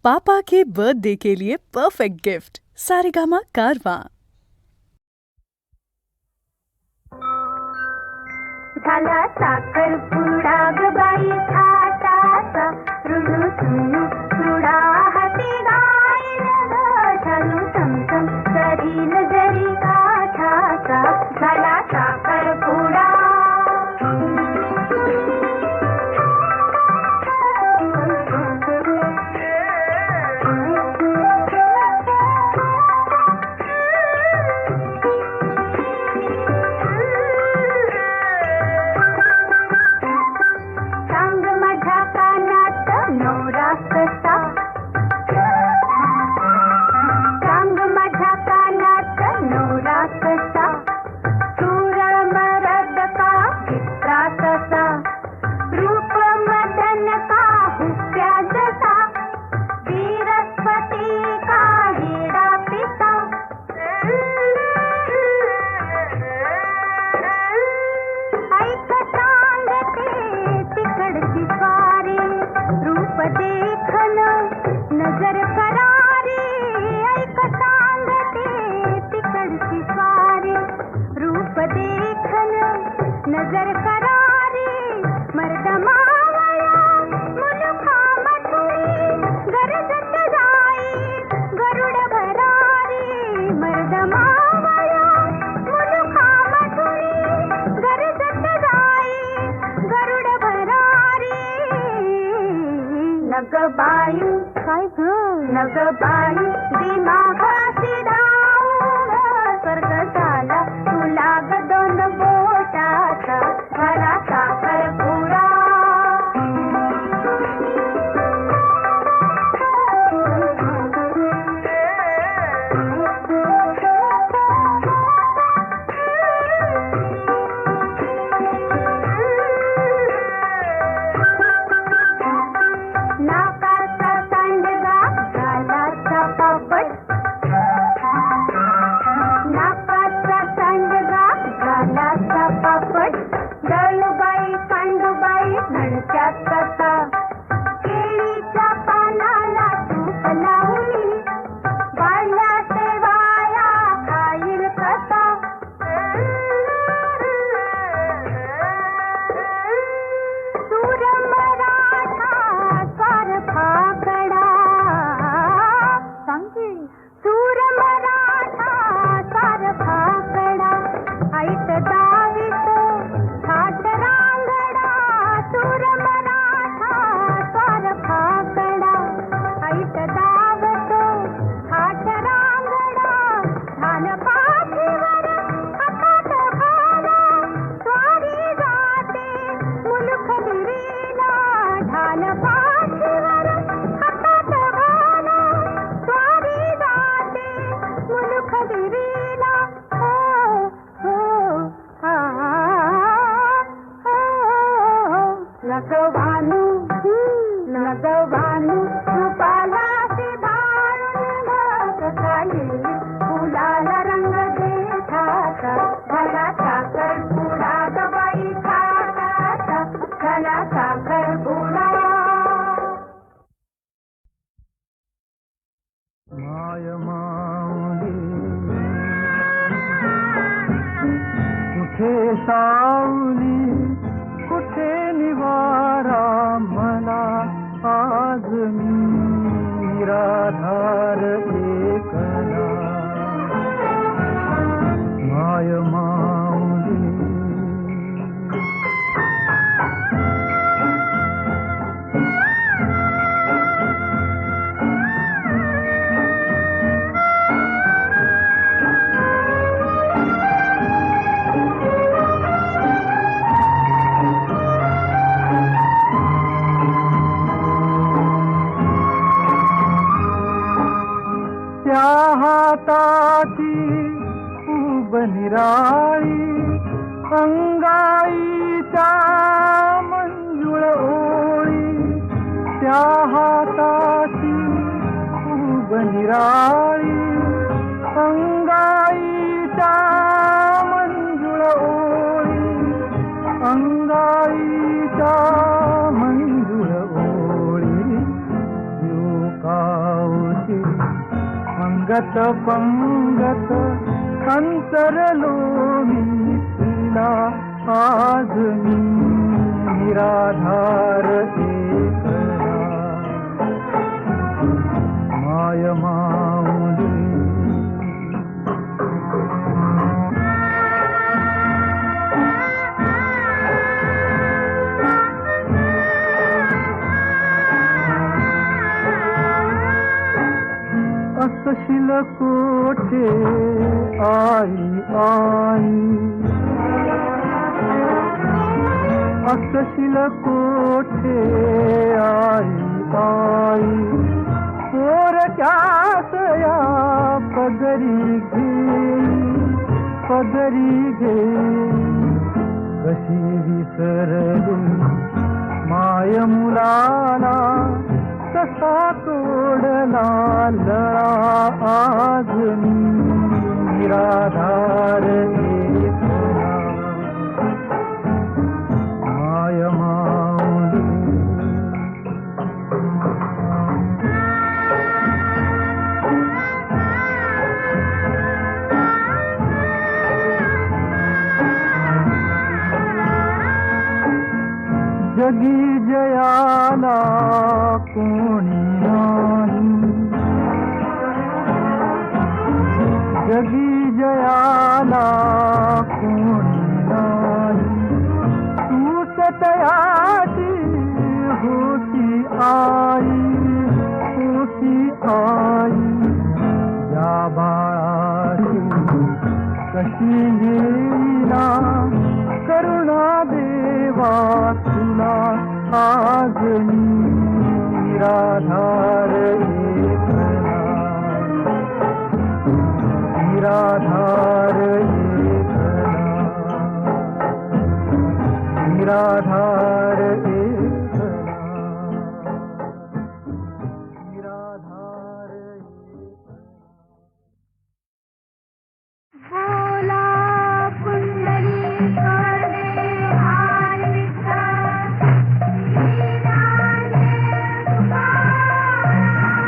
पापा के birthday के लिए perfect gift Saregama कारवां। झाला साखरपुडा ग बाई थाटाचा, रुणू सुणू सुडा हाती गाईल ग, शालू चमचम करील जरी काठाचा. झाला साखरपुडा नजर करारी मर्द मावळा मुलुखा मथुरी गरजत जाई गरुड भरारी. मर्द मावळा मुलुखा मथुरी गरजत जाई गरुड भरारी. नग बाई काय ग नग बाई दिमागाशी धावून स्वर्ग झाला तुला ग दोन बोटाचा. झाला साखरपुडा नाकाचा सांडगा गालाचा पापड, नाकाचा सांडगा गालाचा पापड. दळूबाई सांडूबाई धडक्यात कसा, केळीच्या पानाला तूप लावली बाळल्या शेवाया खाईल कसा. सूर मराठा स्वार फाकडा सांगे, सूर मराठा स्वार फाकडा. ऐट दावित थाट रांगडा, सूर मराठा स्वार फाकडा. ऐट दावतो थाट रांगडा, धान पाठीवर हातात भाला स्वारी जाते मुलुख गिरीला. धान पाठीवर हातात भाला स्वारी जाते मुलुख गिरीला. हो हो हा हो नगवानू नगवानू रूपाला धारून काही फुलाला रंग देठाचा. झाला साखरपुडा ग बाई थाटाचा. झाला साखरपुडा माय माऊली कुठे सावली कुठे निवारा मला आज निराधार एकला. माय माऊली त्या हाताची खूप निराळी अंगाईच्या मंजुळ ओळी. त्या हाताची खूप निराळी अंगाईच्या मंजुळ ओळी. अंगाईच्या मंजुळ ओळी. का लागे अंगत पंगत अंतरलो मी तिला आज मी निराधार एकला माय माऊली असशील कोठे आई आई असशील कोठे आई आई पोरक्यास या पदरी घे कशी विसरली माय मुलाला कसा तोडला लळा आज निराधार एकला माय माऊली जगी जयाला कोणी नाही जगी जयाला कोणी नाही तू सतयाची होती आई या बाळाची कशी येईना करुणा देवा तुला आज निराधार एकला निराधार एकला निराधार एकला निराधार बोला पुंडलीकाने आईचा लीलाने तुकाराम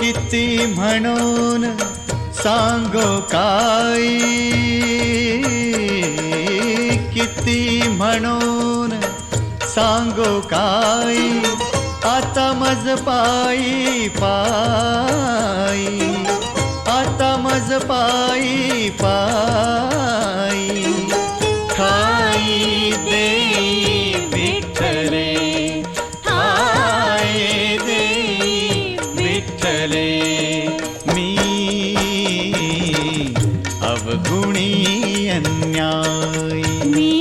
किती म्हणून सांगो काय, किती म्हणून सांगो काय, आता मज पायी पायी, आता मज पायी पायी, ठाई देई विठ्ठले, ठाई देई विठ्ठले, मी अवगुणी अन्यायी, मी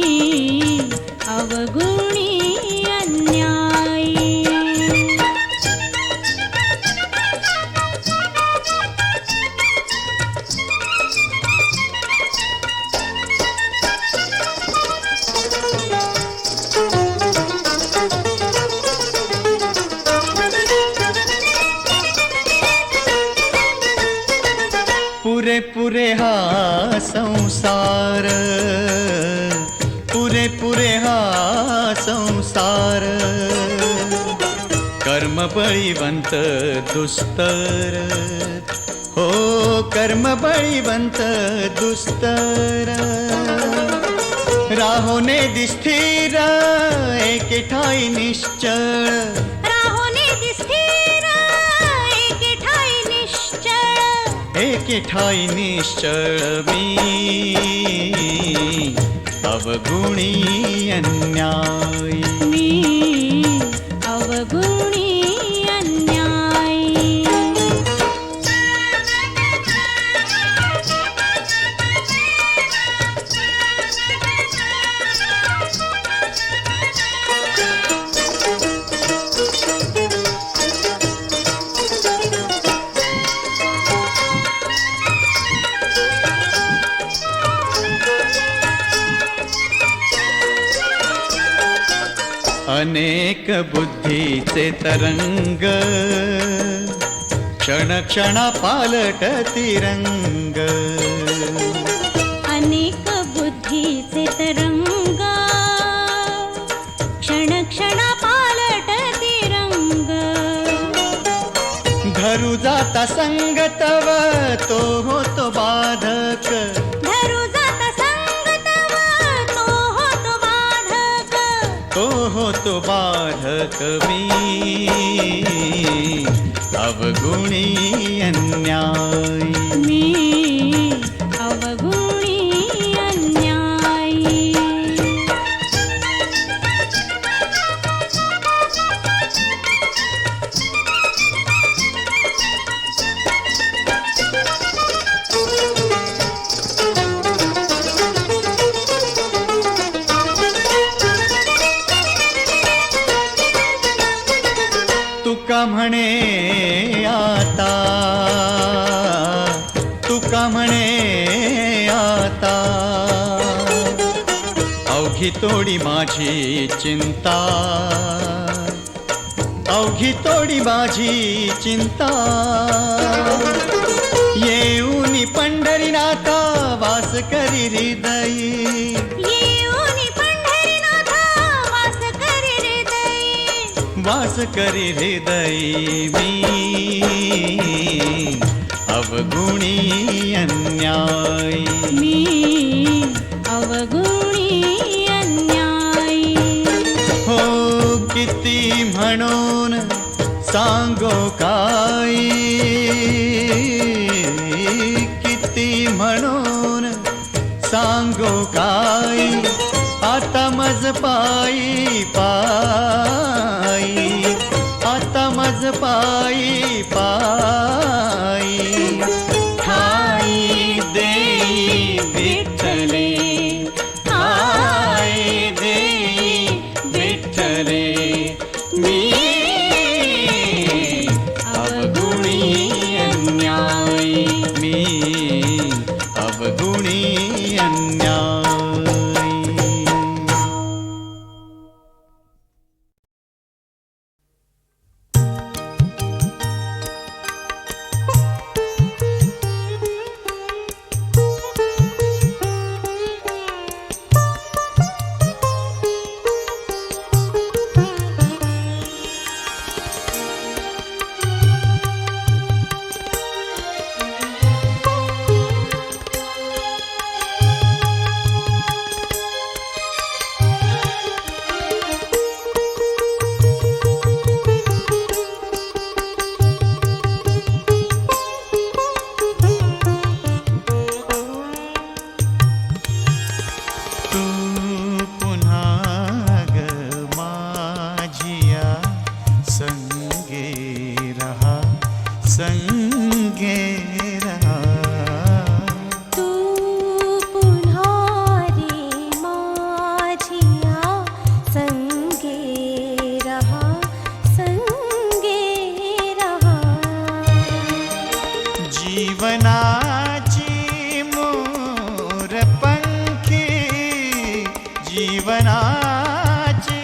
अवगुणी अन्यायी. पुरे पुरे हा संसार, पुरे पुरे हा संसार, कर्म बळीवंत दुस्तर, हो कर्म बळीवंत दुस्तर, राहोने दिस्थिर एके ठाई निश्चळ, राहोने दिस्थिर एके ठाई निश्चळ, एके ठाई निश्चळ, मी अवगुणी अन्यायी, मी अवगुणी अन्यायी. अनेक बुद्धीचे तरंग, क्षण क्षणा पालटती रंग, अनेक बुद्धीचे तरंग, क्षण क्षण पालटती रंग, धरू जाता संग तव तो होतो बाधक, धरू जात संग तव तो होतो बाधक, तो होतो बाधक, मी अवगुणी अन्यायी, मी अवगुणी अन्यायी. तुका म्हणे आता, तुका म्हणे आता, अवघी तोडी माझी चिंता, अवघी तोडी माझी चिंता, येऊनी पंढरीनाथा वास करी हृदयी, येऊनी पंढरीनाथा वास करी हृदयी, वास करी हृदयी, मी अवगुणी अन्यायी, मी अवगुणी अन्यायी. हो किती म्हणून सांगो काय, किती म्हणून सांगो काय, आता मज पायी पायी, आता मज पायी पायी, ठाई देई विठ्ठले, ठाई देई विठ्ठले, मी अवगुणी अन्यायी, मी अवगुणी अन्यायी. जीवनाची मोरपंखी जीवनाची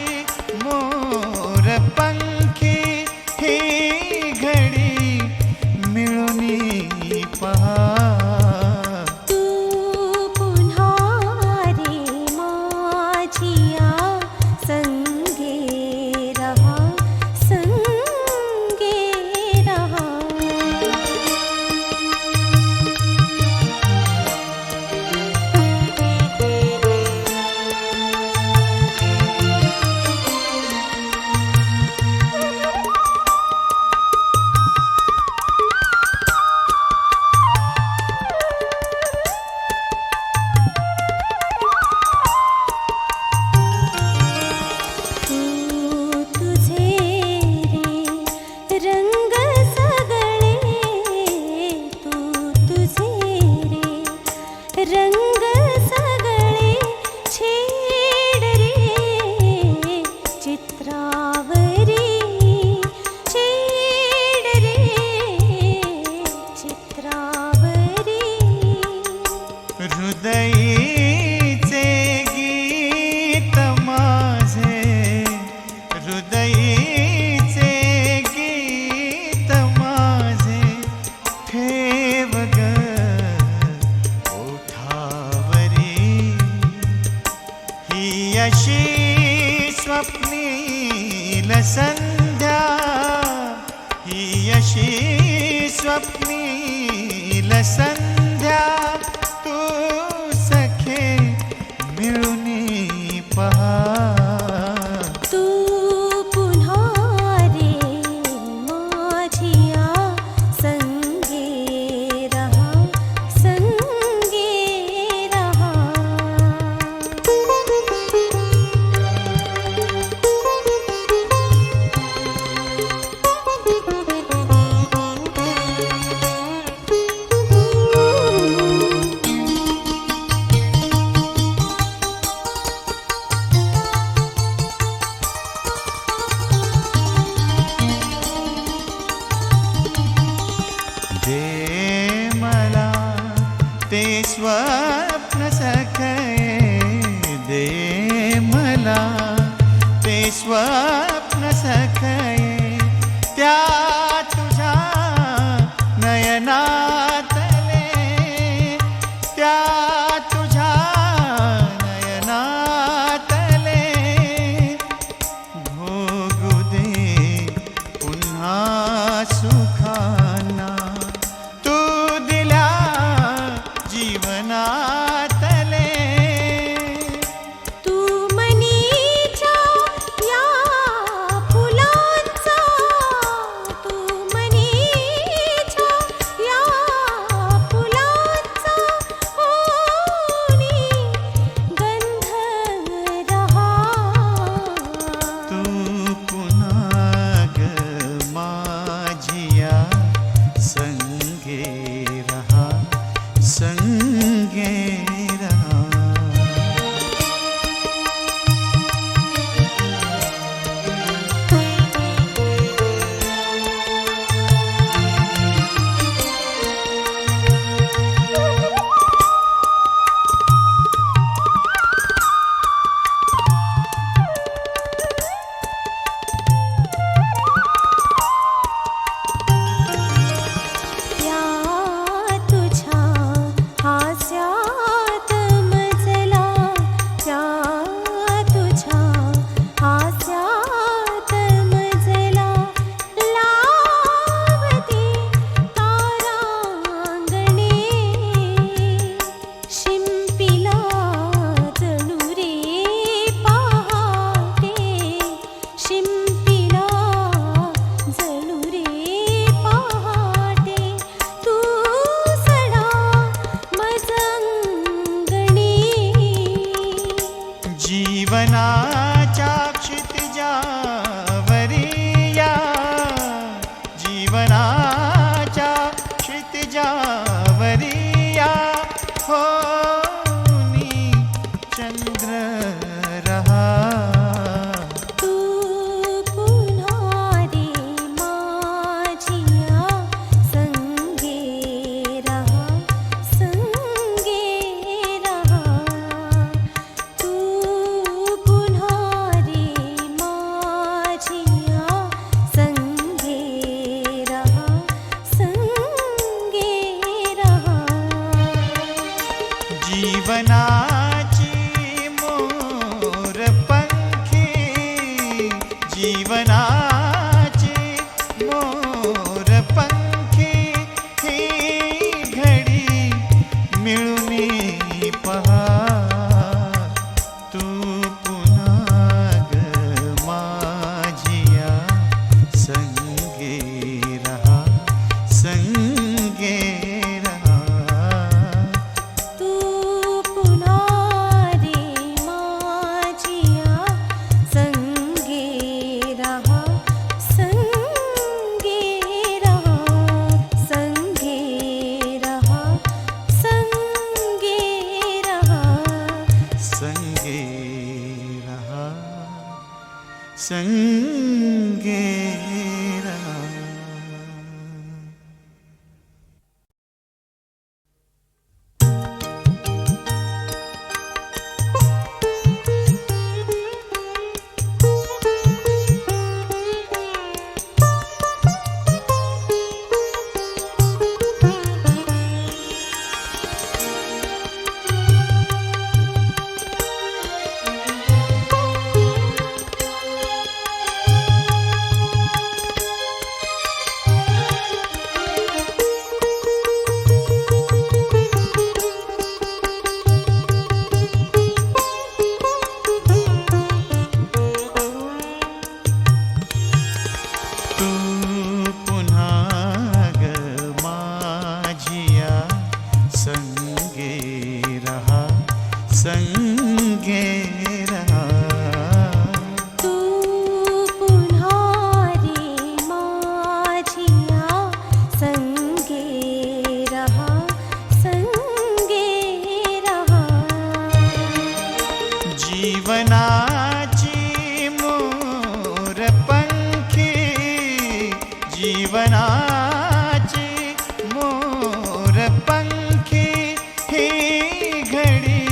मोरपंखी ही घडी मिळूनी पहा तू पुन्हा रे माझिया संगे रहा संगे रहा तू तुझे रे रंग सगळे तू तुझे रे रंग सगळे छेड रे चित्रावरी छेड रे चित्रावरी हृदयीचे गीत माझे हृदयीचे गीत माझे ठेव ग ओठावरी ही अशी स्वप्नील संध्या ही अशी स्वप्नील संध्या तू सखे मिळूनी पहा तू पुन्हा रे माझिया संगे रहा संगे रहा दे मला ते स्वप्न सखे दे मला ते स्वप्न सखे त्या तुझ्या नयनातले त्या तुझ्या नयनातले भोगू दे पुन्हा सुखाना तू दिल्या जीवनातले तू मनीच्या या फुलांचा तू मनीच्या या फुलांचा होनी गंध रहा तू पुन्हा ग माझिया संगे रहा संगे रहा या जीवनाची मोरपंखी जीवनाची मोरपंखी ही घडी मिळूनी पहा तू पुन्हा ग माझिया संगे रहा संगे रहा तू पुन्हा रे माझिया संगे रहा संगे रहा संगे रहा संगे रहा संगे रहा संगे रहा तू पुन्हा ग माझिया संगे रहा संगे रहा तू पुन्हा रे माझिया संगे रहा संगे रहा जीवनाची मोरपंखी जीवनाची मोरपंखी ही घडी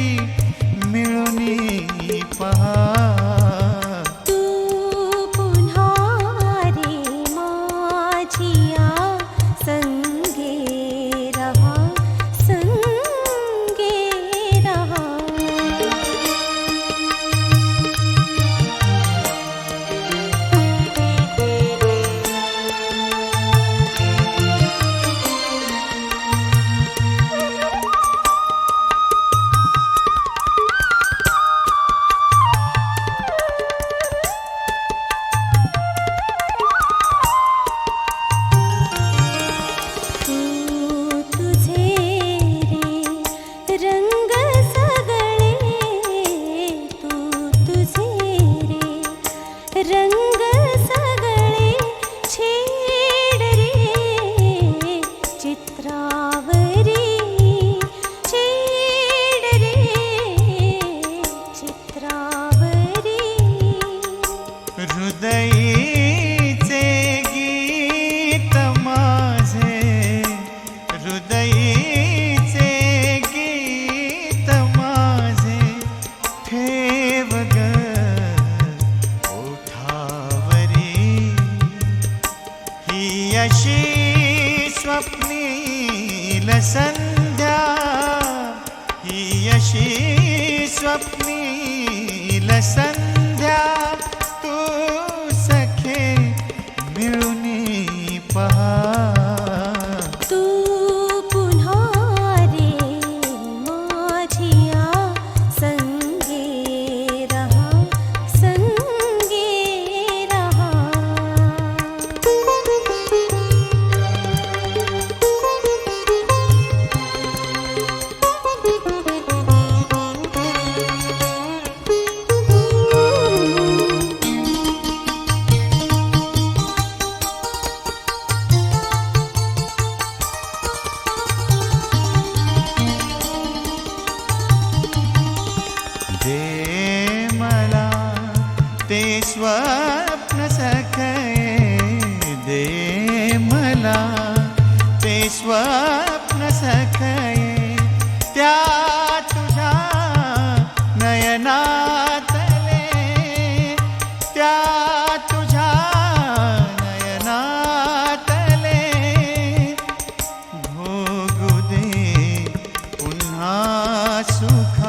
मिळूनी पहा तू पुन्हा रे माझिया संगे रहा संगे रहा तू तुझे रे रंग सगळे तू तुझे रे रंग सगळे छेड रे चित्रावरी छेड रे चित्रावरी हृदयीचे गीत माझे हृदयीचे गीत माझे ठेव ग ओठावरी ही अशी स्वप्नील संध्या ही अशी स्वप्नील संध्या तू सखे मिळूनी पहा तू पुन्हा रे माझिया संगे रहा संगे रहा दे मला ते स्वप्न सखे दे मला ते स्वप्न सखे त्या तुझ्या नयनातले त्या तुझ्या नयनातले भोगू दे पुन्हा सुखा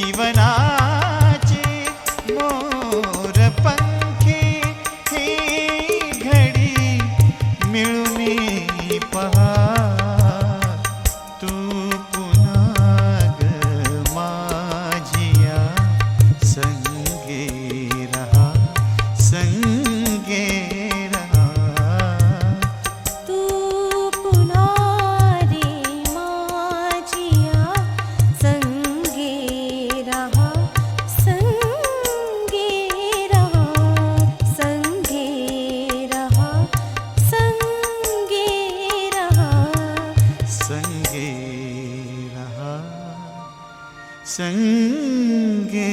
जीवनाचे मोर पंखी ही घडी मिळूनी पहा तू पुन्हा ग माझिया संगे रहा संगे रहा तू पुन्हा रे माझिया संगे रहा संगे रहा संगे रहा संगे रहा संगे रहा संगे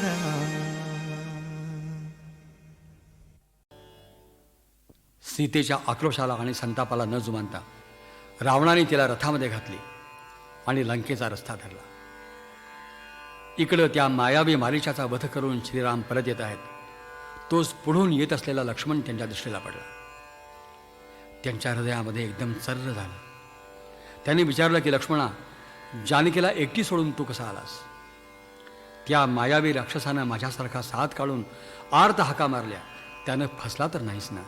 रहा. सीतेच्या आक्रोशाला आणि संतापाला न जुमानता रावणाने तिला रथामध्ये घातली आणि लंकेचा रस्ता धरला. इकडं त्या मायावी मारीचाचा वध करून श्रीराम परत येत आहेत. तोच पुढून येत असलेला लक्ष्मण त्यांच्या दृष्टीला पडला. त्यांच्या हृदयामध्ये एकदम चर्र झालं. त्यांनी विचारलं की लक्ष्मणा, जानकीला एकटी सोडून तू कसा आलास? त्या मायावी राक्षसानं माझ्यासारखा साथ काढून आर्त हाका मारल्या, त्यानं फसला तर नाहीस ना?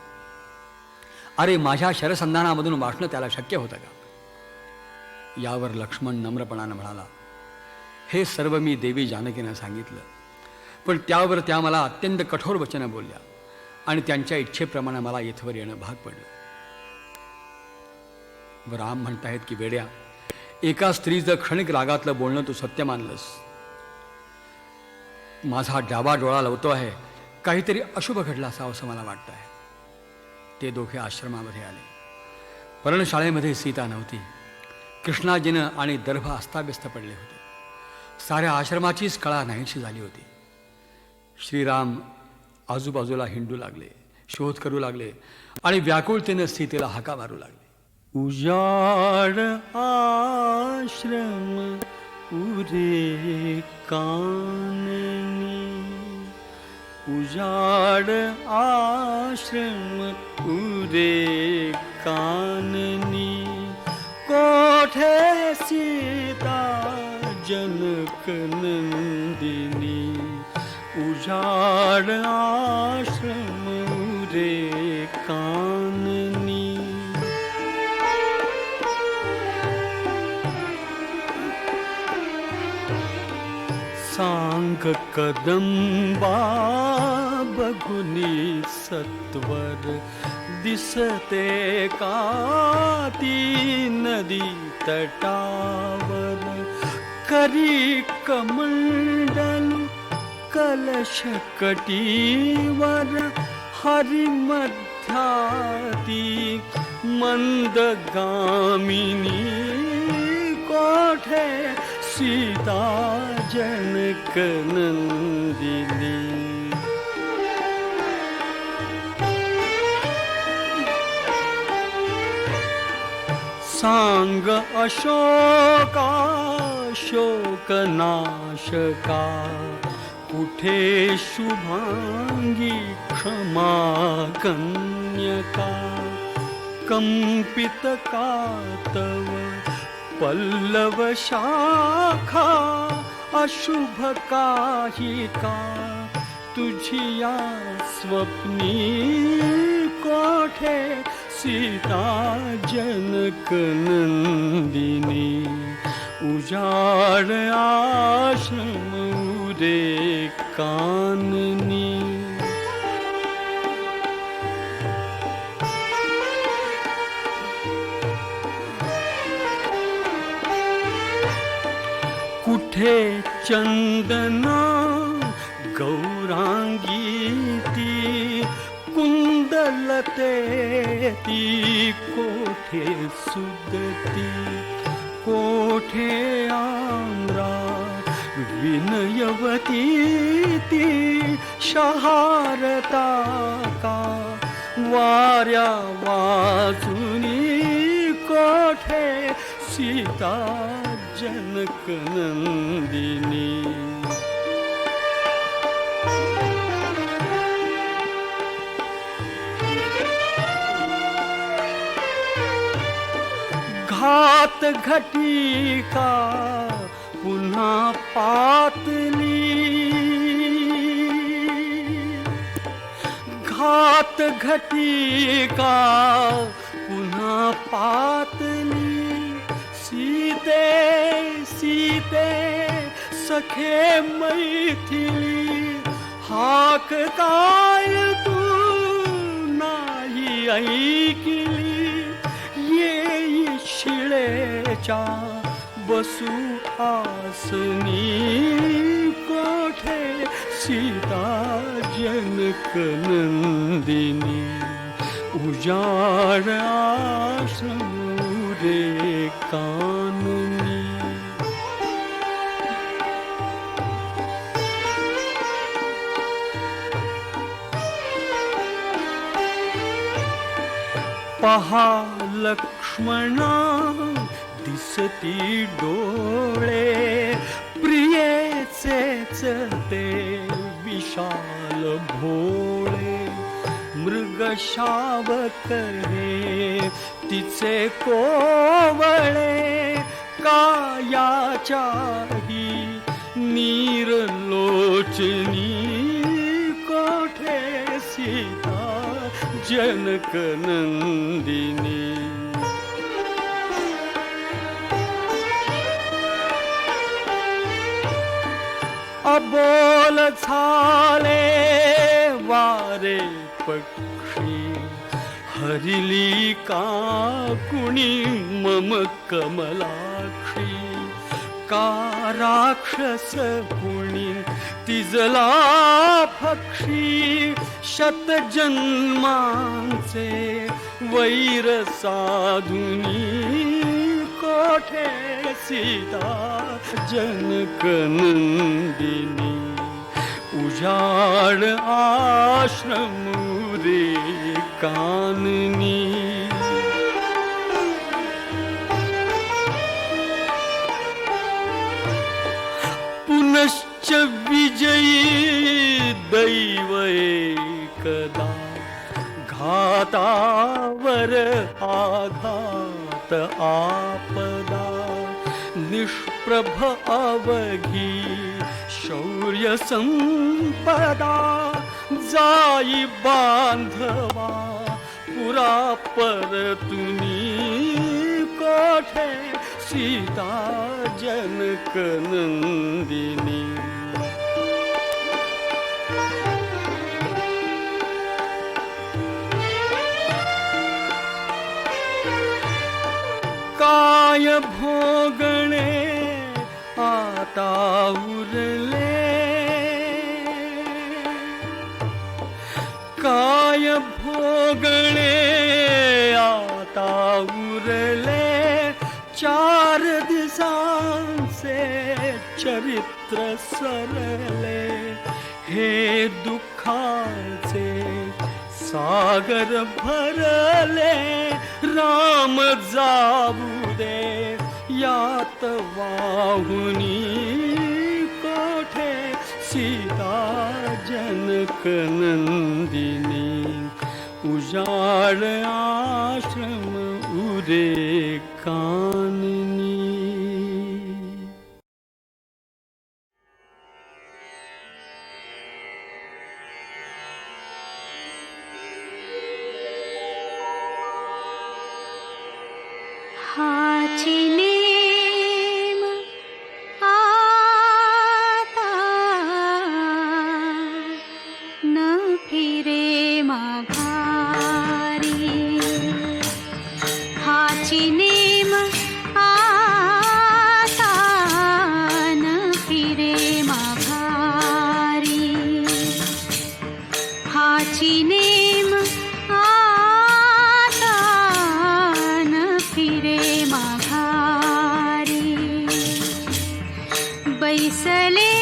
अरे माझ्या शरसंधानामधून वाचणं त्याला शक्य होतं का? यावर लक्ष्मण नम्रपणानं म्हणाला, हे सर्व मी देवी जानकीनं सांगितलं, पण त्यावर त्या मला अत्यंत कठोर वचनं बोलल्या आणि त्यांच्या इच्छेप्रमाणे मला येथवर येणं भाग पडलं. राम म्हणतायत की वेड्या, एका स्त्रीचं क्षणिक रागातलं बोलणं तू सत्य मानलंस. माझा डावा डोळा लवतो आहे, काहीतरी अशुभ घडलं असावं असं मला वाटतं आहे. ते दोघे आश्रमामध्ये आले. पर्णशाळेमध्ये सीता नव्हती. कृष्णाजीनं आणि दर्भ अस्ताव्यस्त पडले होते. साऱ्या आश्रमाचीच कळा नाहीशी झाली होती. श्रीराम आजूबाजूला हिंडू लागले, शोध करू लागले आणि व्याकुळतेनं सीतेला हाका मारू लागले. उजाड आश्रम उरे काननी, उजाड आश्रम उरे काननी, कोठे सीता जनक नंदिनी, उजाड आश्रम उरे काननी. सांग कदंबा बघुनी सत्वर, दिसते का ती नदी तटावर, करी कमंडल कलश कटीवर, हरिमध्याती मंदगामिनी, कोठे सीता जनक नंदिनी. सांग अशोका शोकनाशका, कुठे शुभांगी क्षमा कन्यका, कंपित का तव पल्लव शाखा, अशुभ काही का तुझिया स्वप्नी, कोठे सीता जनक नंदिनी, उजाड आश्रम उरे काननी. कुठे चंदना गौरांगी ती, कुंदलते ती कोठे सुदती, कोठे आम्रा विनयवती ती, शहारता का वाऱ्या वाजुनी, कोठे सीता जनक नंदिनी. घात घटी का पुन्हा पुन्हा पातली घात घटिका पुन्हा पातली सीते सीते सखे मैथिली हाक काय तू नाही ऐकिली येई शिळेच्या बसू आसनी कोठे सीता जनक नंदिनी उजाड आश्रम रे काननी पहा लक्ष्मणा दिसती डोळे प्रियेचेच ते विशाल भोळे मृगशाव करे तिचे कोवळे कायाच्याही नीरलोचनी कोठे सीता जनक नंदिनी अबोल झाले वारे पक्षी हरिली का कुणी मम कमलाक्षी का राक्षस कुणी तिजला पक्षी शतजन्मांचे वैर साधुनी कोठे सीता जनक नंदिनी उजाड आश्रम रे काननी पुनश्च विजयी दैव एकदा घातावर आघात आपदा निष्प्रभ अवघी शौर्य संपदा जाई बांधवा पुरा परतुनी कोठे सीता जनक नंदिनी काय भोगणे आता उरले काय भोगणे आता उरले 4 दिवसांचे चरित्र सरले हे दुःखाचे सागर भरले राम जाऊ दे यात वाहुनी कोठे सीता जनक नंदिनी उजाड आश्रम उरे काननी हाची नेम आता न फिरे माघारी हाची नेम आता न फिरे माघारी हाची नेम आता न फिरे माघारी बैसले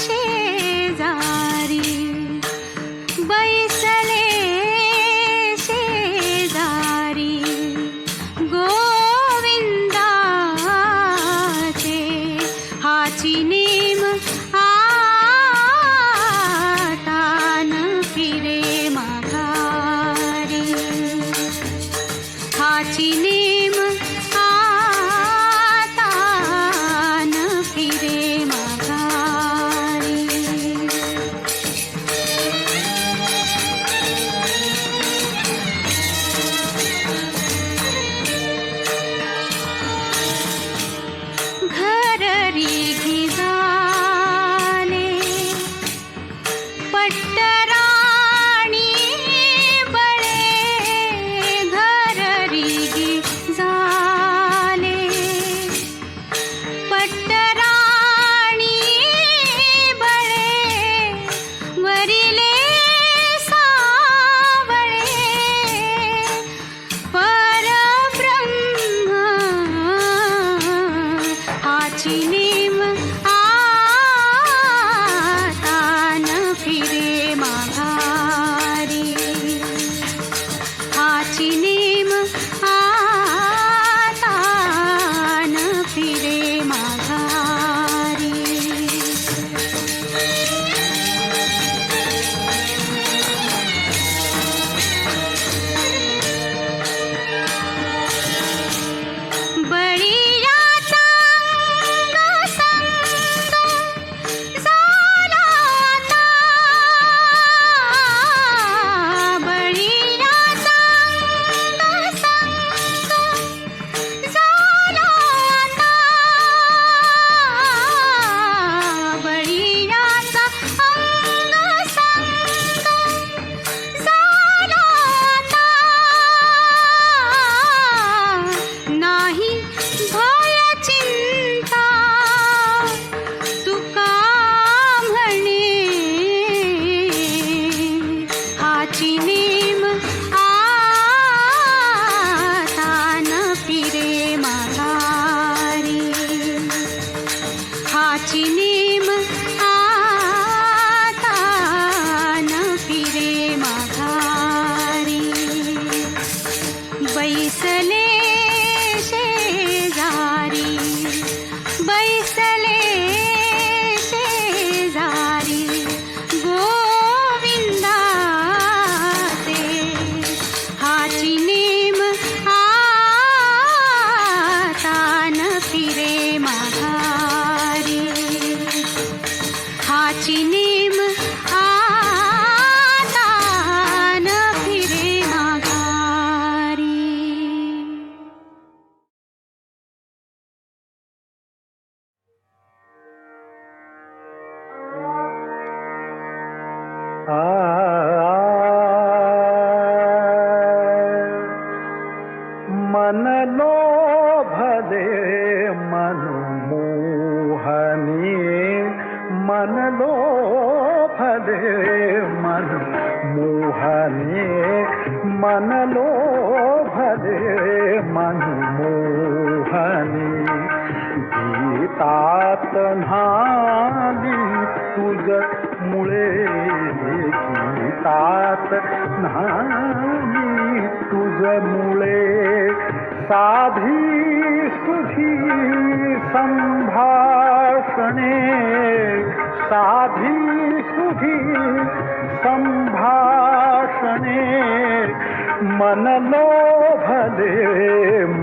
शेजारी बैसले शेजारी गोविंदाचे हाची नेम आता न फिरे माघारी हाची नेम आता न फिरे हाची नेम आता न फिरे माघारी. मन लोभले मन मोहनी मन लोभले मन मोहनी मन लोभले मन मोहनी गीतात न्हाली तुझ मुळे गीतात न्हाली तुझ मुळे साधी सुधी संभाषणे साधी सुधी संभाषणे मन लोभले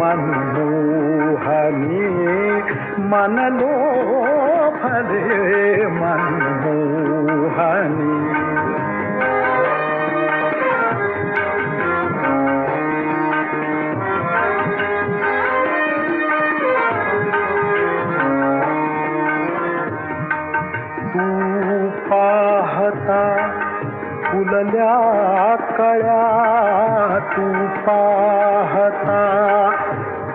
मन मोहनी मन लोभले मन मोहनी. पाहता फुलल्या कळ्या तू पाहता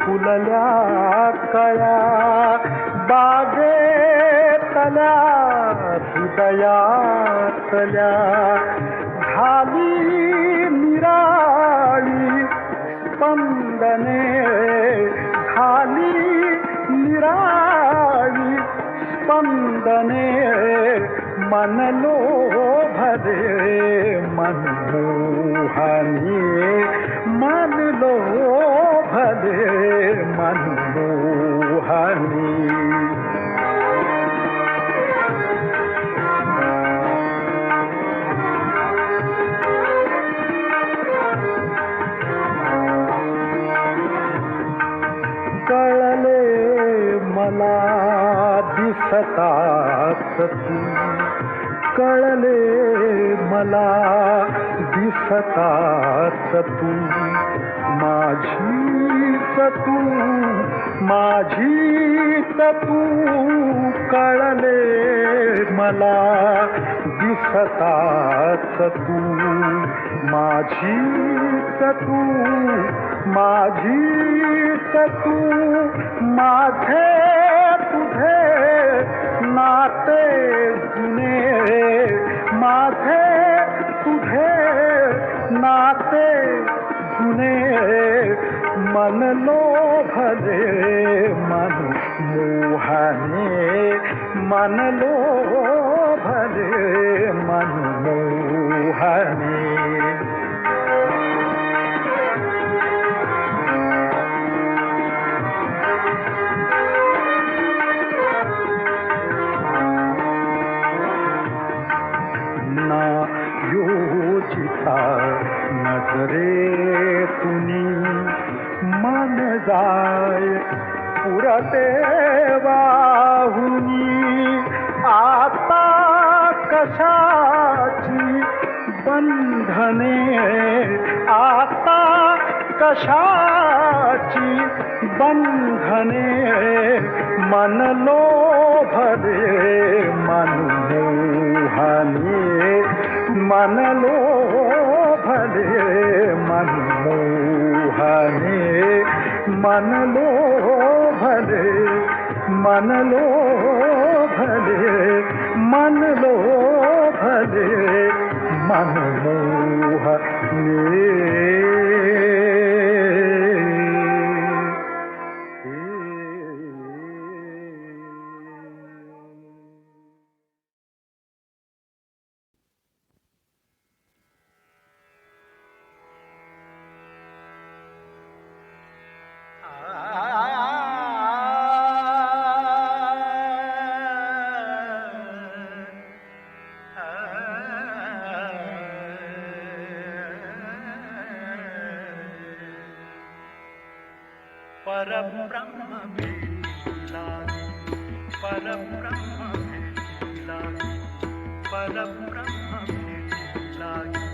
फुलल्या कळ्या बागेतल्या हृदयातल्या झाली निराळी स्पंदने झाली निराळी स्पंदने मन लोभले मन मोहनी मन लोभले मन मोहनी. कळले मला दिसतात तू कळले मला दिसतात तू माझीच तू माझीच तू कळले मला दिसतात तू माझीच तू माझीच तू माझे तुझे नाते जुने माझे तुझे नाते जुने मन लोभले मन मोहने मन लोभले मन मोहने. योजिता नजरे तुनी मन जाय पुरते वाहुनी आता कशाची बंधने आता कशाची बंधने मन लोभले मन मोहनी मन लोभले मन मोहनी मन लोभले मन लोभले मन लोभले मन मोहनी. परब्रह्म भेटला परब्रह्म भेटला परब्रह्म भेटी लागी,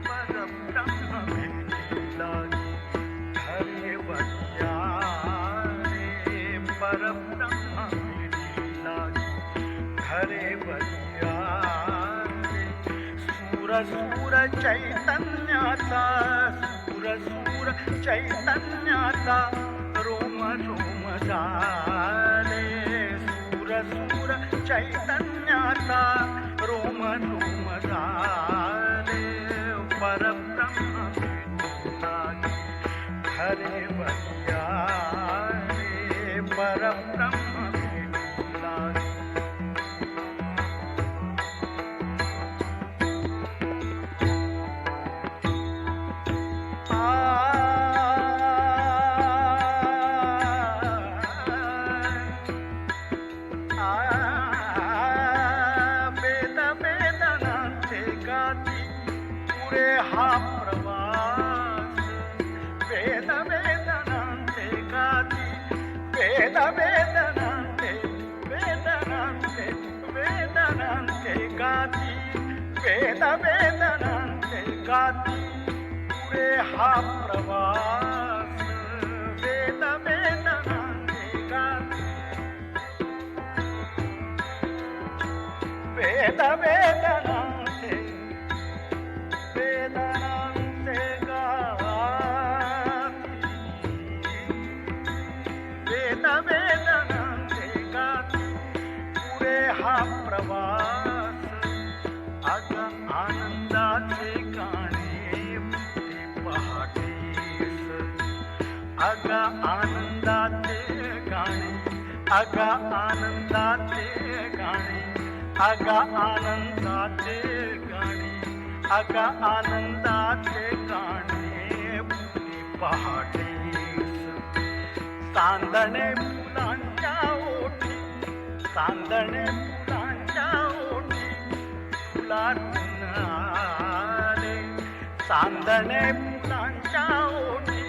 परब्रह्म भेटी लागी, खरे वत्या रे परब्रह्म भेटी लागी, खरे वत्या रे सूर सूर चैतन्याचा, सूर सूर चैतन्याचा रोम रोम झाले, सूर सूर चैतन्याचा रोम रोम झाले, परब्रह्म भेटी लागी, खरे वत्या रे परब्रह्म भेटी लागी. वेद वेदनांचे गाती पुरे हा प्रवास, वेद वेदनांचे गाती, वेद वेदनांचे, वेदनांचे, वेदनांचे गाती, वेद वेदनांचे गाती पुरे हा प्रवास, वेद वेदनांचे गाती, वेद वेदनांचे, वेदनांचे गाती, वेद वेदनांचे गाती पुरे हा प्रवास. अग आनंदाचे गाणे मुक्ती पहाटेस, अग आनंदाचे गाणे, अग आनंदाचे गाणे, अग आनंदाचे गाणे, अग आनंदाचे गाणे मुक्ती पहाटेस. चांदणे फुलांच्या ओठी, चांदणे फुलांच्या ओठी फुलातून आले, चांदणे फुलांच्या ओठी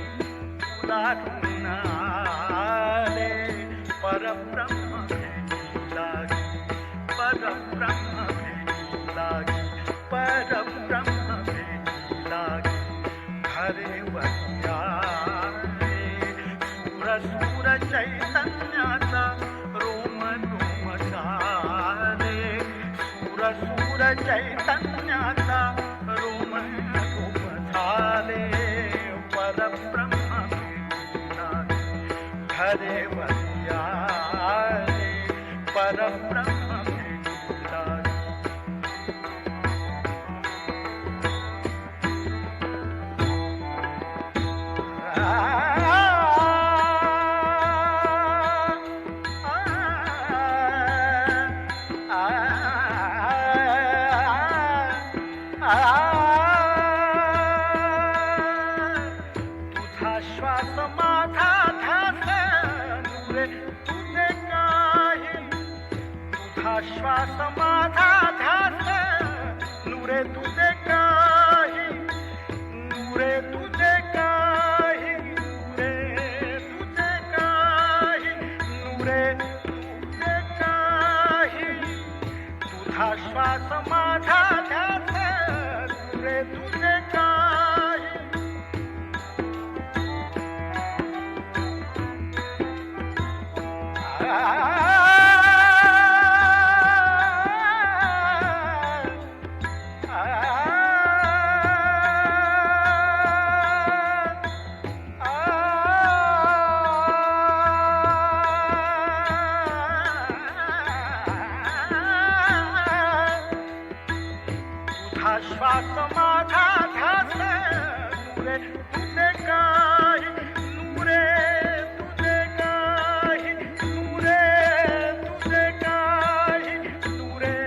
फुलातून आले, परब्रह्म भेटी लागी, परब्रह्म भेटी लागी, परब्रह्म भेटी लागी, खरे वत्या रे सूर सूर चैतन्याचा रोम रोम झाले, सूर सूर चैतन्याचा रोम रोम झाले, परब्रह्म भेटी लागी, खरे वत्या रे परब्रह्म भेटी लागी. तुझा श्वास माझा ध्यास नुरे तुझे काही, तुझा श्वास माझा ध्यास नुरे तुझे काही, नुरे तुझे काही, नुरे तुझे काही, नुरे तुझे काही, तुझा श्वास माझा ध्यास नुरे तुझे काही. तुझा श्वास माझा ध्यास नुरे तुझे काही, नुरे तुझे काही, नुरे तुझे काही, नुरे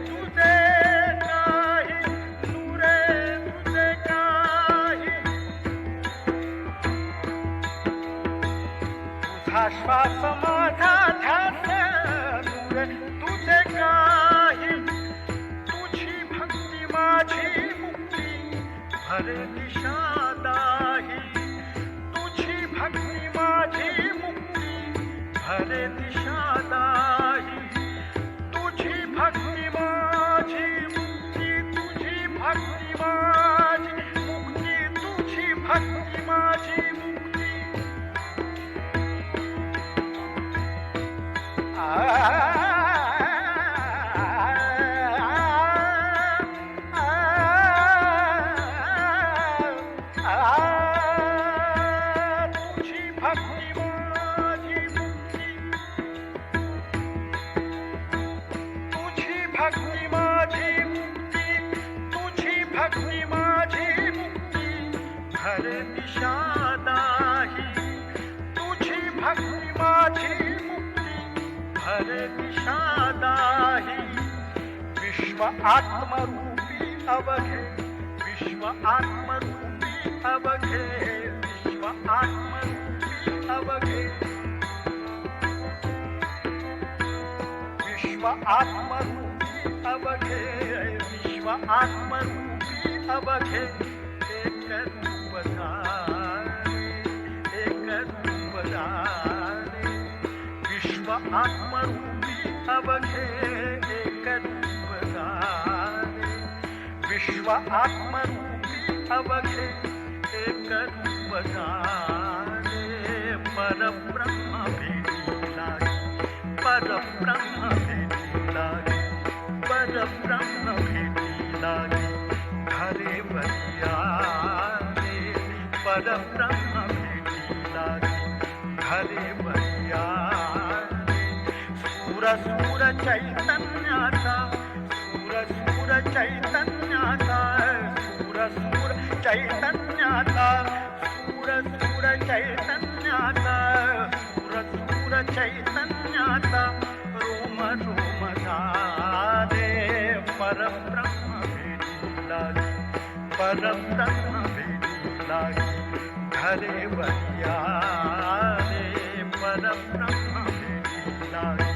तुझे काही, नुरे तुझे काही. तुझा श्वास माझा ध्यास नुरे तुझे काही, तुझी भक्ती माझी मुक्ती भरे दिशा दाही, तुझी भक्ती माझी मुक्ती भरे दिशा दाही, तुझी भक्ती माझी भक्ती माझी मुक्ती तुझी भक्ती माझी मुक्ती हर दिशा दाही तुझी भक्ती माझी मुक्ती हर दिशा दाही विश्व आत्मरूपी अवघे विश्व आत्मरूपी अवघे विश्व आत्मरूपी अवघे विश्व आत्मरूपी अवघे विश्व आत्मरूपी अवघे एक रूप धारे एक रूप धारे विश्व आत्मरूपी अवघे एक रूप धारे विश्व आत्मरूपी अवघे एक रूप धारे परब्रह्म भेटी लागे परब्रह्म भेटी लागे परब्रह्म भेटी लागे घरे बलिया रे परब्रह्म भेटी लागे घरे बलिया रे सूर सूर चैतन्याचा सूर सूर चैतन्याचा सूर सूर चैतन्याचा सूर सूर चैतन्याचा सूर सूर चैतन्याचा रोम रोम धारे परब्रह्म भेटी लागे परब्रह्म भेटी लागे घरे बलिया रे परब्रह्म भेटी लागे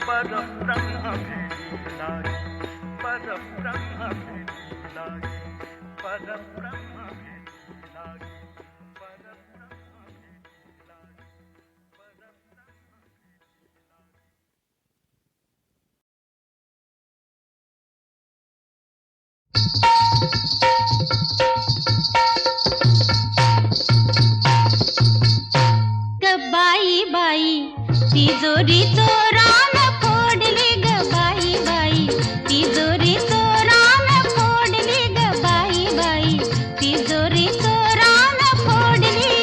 परब्रह्म भेटी लागे परब्रह्म भेटी लागे परब्रह्म भेटी लागे परब्रह्म भेटी लागे ग बाई बाई तिजोरी चोरान फोडली ग बाई बाई तिजोरी चोरान फोडली ग बाई बाई तिजोरी चोरान फोडली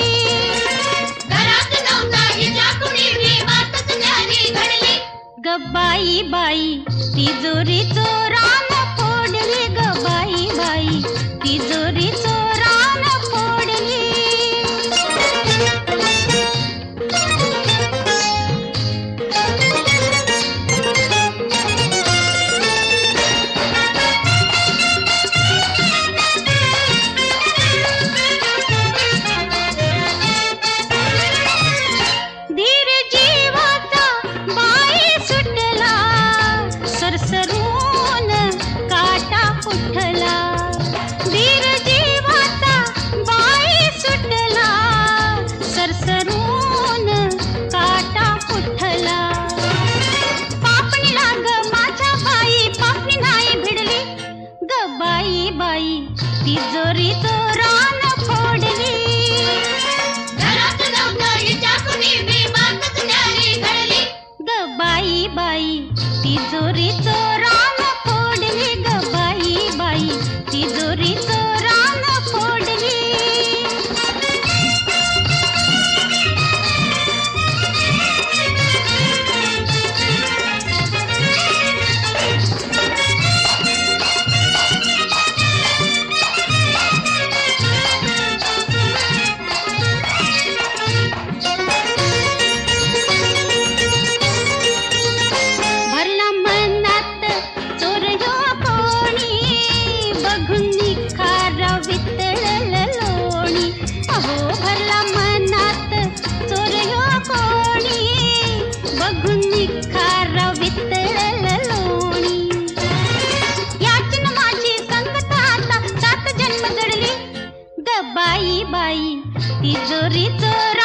घरात नव्हता हिच्या कुणी मी बातच न्यारी घडली ग बाई बाई तिजोरी चोरान फोडली ग बाई बाई तिजोरी चोरान फोडली धीर जीवाचा बाई सुटला सरसरून काटा उठला धीर जीवाचा बाई सुटला सरसरून काटा उठला पापणीला ग माझ्या बाई पापणी नाही भिडली ग बाई बाई तिजोरी चोरान फोडली घरात नव्हतं हिच्या कुणी मी बातच न्यारी घडली ग बाई बाई तिजोरी चोरान फोडली ग बाई बाई तिजोरी चोरान फोडली भरला मनात चोर ह्यो कोणी बघून निखारा वितळल लोणी अहो भरला मनात चोर ह्यो कोणी बघून निखारा वितळल लोणी याचन माझी संगत आता 7 जन्म जडली ग बाई बाई तिजोरी चोरा